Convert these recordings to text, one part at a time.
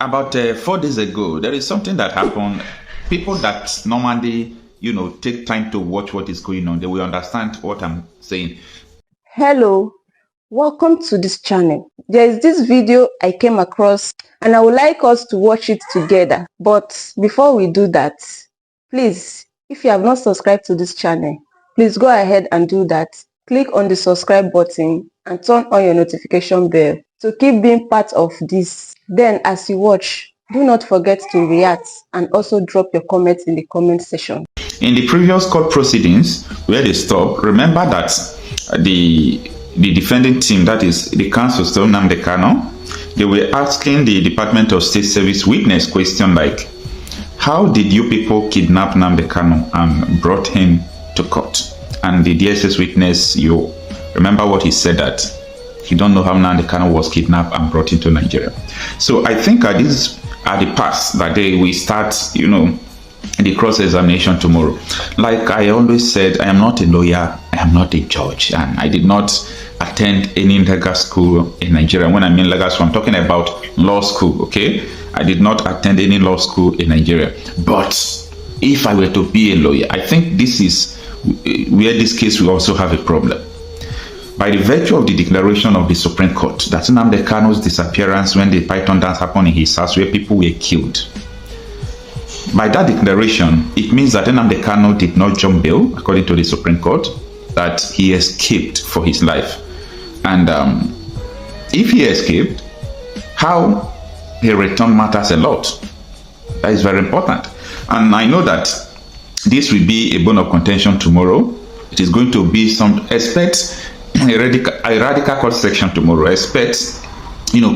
About 4 days ago, there is something that happened. People that normally, take time to watch what is going on, they will understand what I'm saying. Hello, welcome to this channel. There is this video I came across and I would like us to watch it together. But before we do that, please, if you have not subscribed to this channel, please go ahead and do that. Click on the subscribe button and turn on your notification bell to keep being part of this. Then as you watch, do not forget to react and also drop your comments in the comment section. In the previous court proceedings where they stopped, remember that the defending team, that is the Kanu'S, Nnamdi, they were asking the Department of State Service witness question like, how did you people kidnap Nnamdi and brought him to court? And the DSS witness, you remember what he said, that he don't know how Nnamdi was kidnapped and brought into Nigeria. So I think these are the parts that we start, the cross-examination tomorrow. Like I always said, I am not a lawyer, I am not a judge, and I did not attend any legal school in Nigeria. When I mean legal school, I'm talking about law school, okay? I did not attend any law school in Nigeria. But if I were to be a lawyer, I think this is where this case will also have a problem. By the virtue of the declaration of the Supreme Court that Nnamdi disappearance when the Python dance happened in his house where people were killed, by that declaration, it means that Nnamdi did not jump bail, according to the Supreme Court, that he escaped for his life. And if he escaped, how he returned matters a lot. That is very important. And I know that this will be a bone of contention tomorrow. It is going to be expect a radical court section tomorrow. Expect,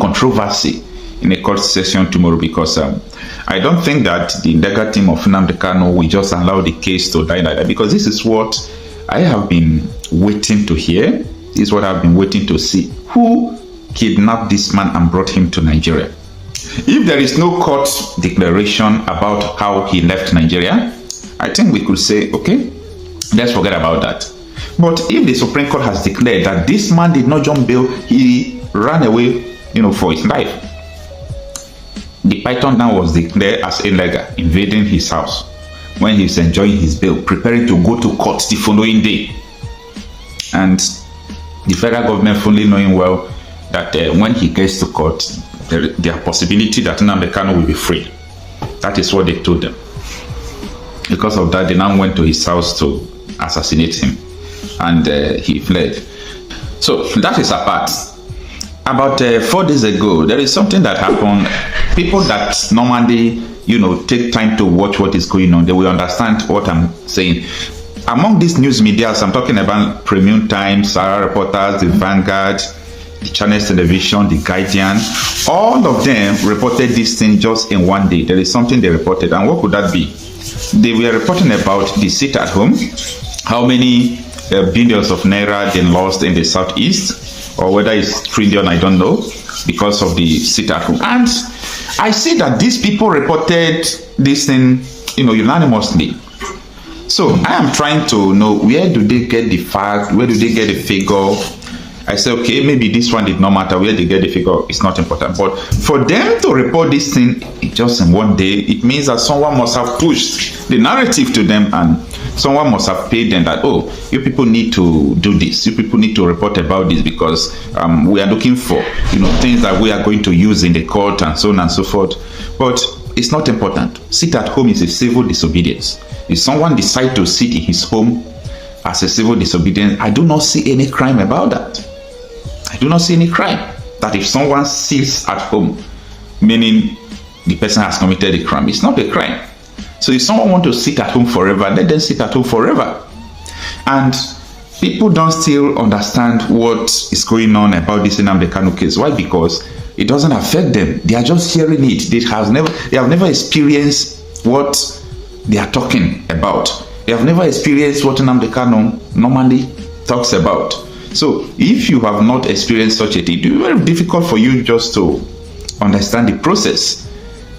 controversy in a court session tomorrow, because I don't think that the legal team of Nnamdi will just allow the case to die like that, because this is what I have been waiting to hear. This is what I've been waiting to see. Who kidnapped this man and brought him to Nigeria? If there is no court declaration about how he left Nigeria, I think we could say, okay, let's forget about that. But if the Supreme Court has declared that this man did not jump bail, he ran away, for his life. The Python now was declared as illegal, invading his house when he's enjoying his bail, preparing to go to court the following day. And the federal government fully knowing well that when he gets to court, there are possibility that Nnamdi will be free. That is what they told them. Because of that, they now went to his house to assassinate him, and he fled. So that is apart. About 4 days ago, there is something that happened. People that normally, take time to watch what is going on, they will understand what I'm saying. Among these news medias, I'm talking about Premium Times, Sarah Reporters, the Vanguard, the Channels Television, the Guardian, all of them reported this thing just in one day. There is something they reported, and what could that be? They were reporting about the sit at home, how many billions of naira they lost in the southeast, or whether it's trillion, I don't know, because of the sit at home. And I see that these people reported this thing, unanimously. So I am trying to know, where do they get the fact, where do they get the figure? I say, okay, maybe this one did not matter, where they get the figure, it's not important. But for them to report this thing just in one day, it means that someone must have pushed the narrative to them, and someone must have paid them that, oh, you people need to do this, you people need to report about this, because we are looking for, things that we are going to use in the court and so on and so forth. But it's not important. Sit at home is a civil disobedience. If someone decides to sit in his home as a civil disobedience, I do not see any crime about that. I do not see any crime. That if someone sits at home, meaning the person has committed a crime, it's not a crime. So if someone wants to sit at home forever, let them sit at home forever. And people don't still understand what is going on about this Nnamdi case. Why? Because it doesn't affect them. They are just hearing it. They have never experienced what they are talking about. They have never experienced what Nnamdi normally talks about. So if you have not experienced such a thing, it will be very difficult for you just to understand the process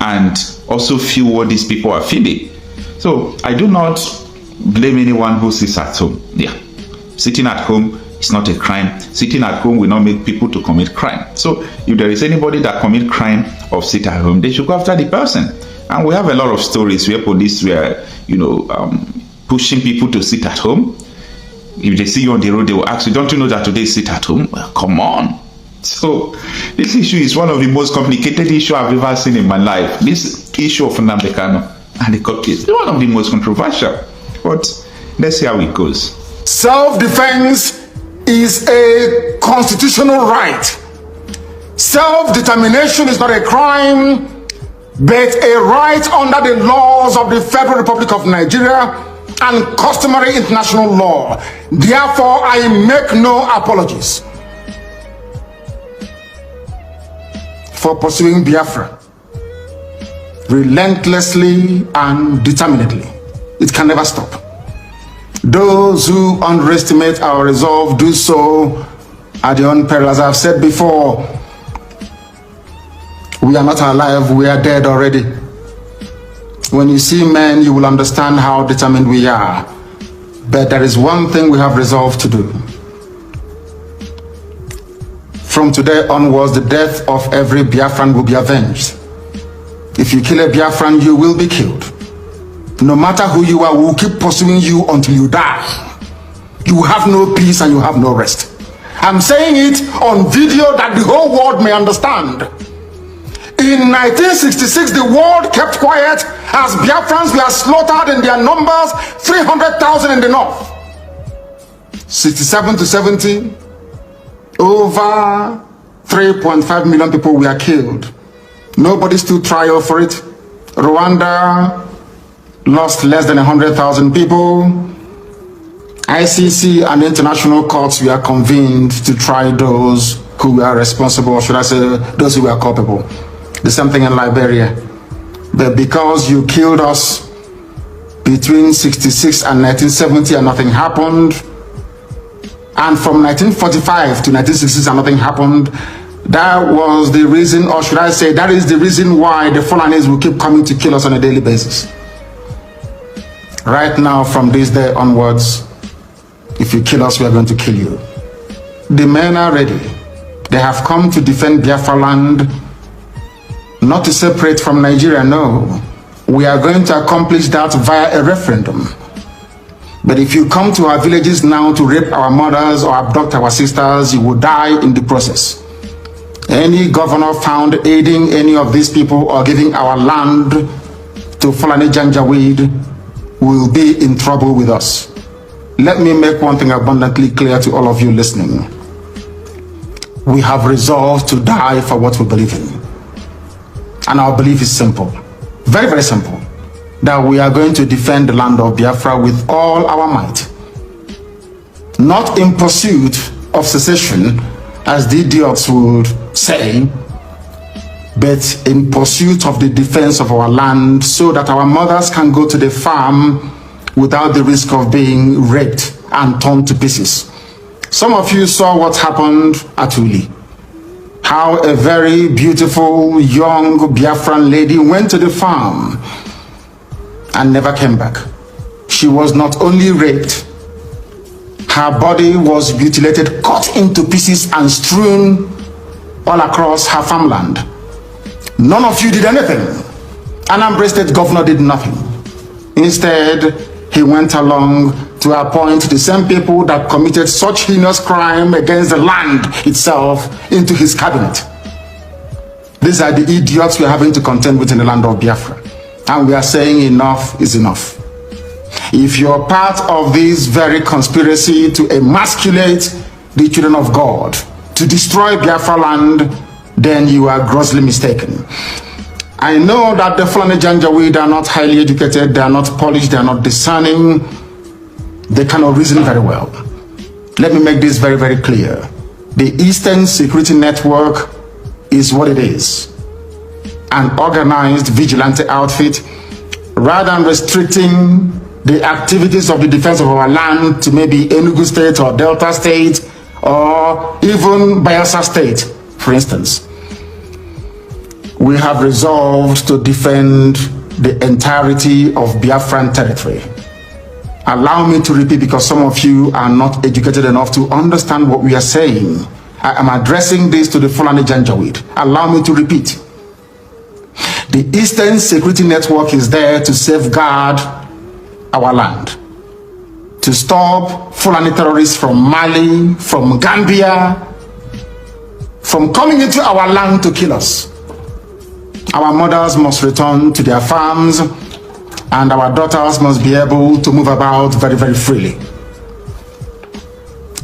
and also feel what these people are feeling. So I do not blame anyone who sits at home. Yeah, sitting at home It's not a crime. Sitting at home will not make people to commit crime. So if there is anybody that commit crime of sit at home, they should go after the person. And we have a lot of stories where police were, pushing people to sit at home. If they see you on the road, they will ask you, don't you know that today sit at home? Well, come on. So this issue is one of the most complicated issues I've ever seen in my life. This issue of Nnamdi Kanu and the court case is one of the most controversial. But let's see how it goes. Self-defense is a constitutional right. Self-determination is not a crime, but a right under the laws of the Federal Republic of Nigeria and customary international law. Therefore, I make no apologies for pursuing Biafra relentlessly and determinedly. It can never stop. Those who underestimate our resolve do so at their own peril. As I've said before, we are not alive, we are dead already. When you see men, you will understand how determined we are. But there is one thing we have resolved to do. From today onwards, the death of every Biafran will be avenged. If you kill a Biafran, you will be killed. No matter who you are, we will keep pursuing you until you die. You have no peace and you have no rest. I'm saying it on video that the whole world may understand. In 1966, the world kept quiet as Biafrans were slaughtered in their numbers, 300,000 in the north. 67 to 70, over 3.5 million people were killed. Nobody stood trial for it. Rwanda lost less than 100,000 people. ICC and international courts were convened to try those who were responsible, or should I say, those who were culpable. The same thing in Liberia. But because you killed us between 66 and 1970 and nothing happened, and from 1945 to 1966 and nothing happened, that was the reason, or should I say, that is the reason why the Fulanis will keep coming to kill us on a daily basis. Right now, from this day onwards, if you kill us, we are going to kill you. The men are ready. They have come to defend Biafra land, not to separate from Nigeria, no. We are going to accomplish that via a referendum. But if you come to our villages now to rape our mothers or abduct our sisters, you will die in the process. Any governor found aiding any of these people or giving our land to Fulani Janjaweed will be in trouble with us. Let me make one thing abundantly clear to all of you listening. We have resolved to die for what we believe in. And our belief is simple, very, very simple, that we are going to defend the land of Biafra with all our might. Not in pursuit of secession, as the idiots would say, but in pursuit of the defense of our land so that our mothers can go to the farm without the risk of being raped and torn to pieces. Some of you saw what happened at Uli. How a very beautiful young Biafran lady went to the farm and never came back. She was not only raped, her body was mutilated, cut into pieces and strewn all across her farmland. None of you did anything. Nnamdi State Governor did nothing. Instead, he went along to appoint the same people that committed such heinous crime against the land itself into his cabinet. These are the idiots we are having to contend with in the land of Biafra. And we are saying enough is enough. If you're part of this very conspiracy to emasculate the children of God, to destroy Biafra land, then you are grossly mistaken. I know that the Fulani Janjaweed are not highly educated, they are not polished, they are not discerning, they cannot reason very well. Let me make this very, very clear. The Eastern Security Network is what it is. An organized vigilante outfit, rather than restricting the activities of the defense of our land to maybe Enugu State or Delta State or even Bayelsa State, for instance. We have resolved to defend the entirety of Biafran territory. Allow me to repeat because some of you are not educated enough to understand what we are saying. I am addressing this to the Fulani Janjaweed. Allow me to repeat. The Eastern Security Network is there to safeguard our land, to stop Fulani terrorists from Mali, from Gambia, from coming into our land to kill us. Our mothers must return to their farms, and our daughters must be able to move about very, very freely.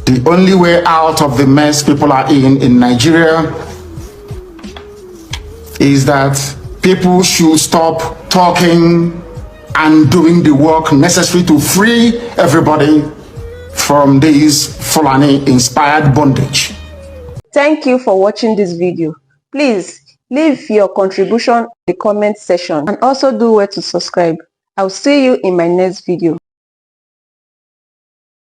The only way out of the mess people are in Nigeria is that people should stop talking and doing the work necessary to free everybody from this Fulani-inspired bondage. Thank you for watching this video. Please leave your contribution in the comment section and also do well to subscribe. I'll see you in my next video.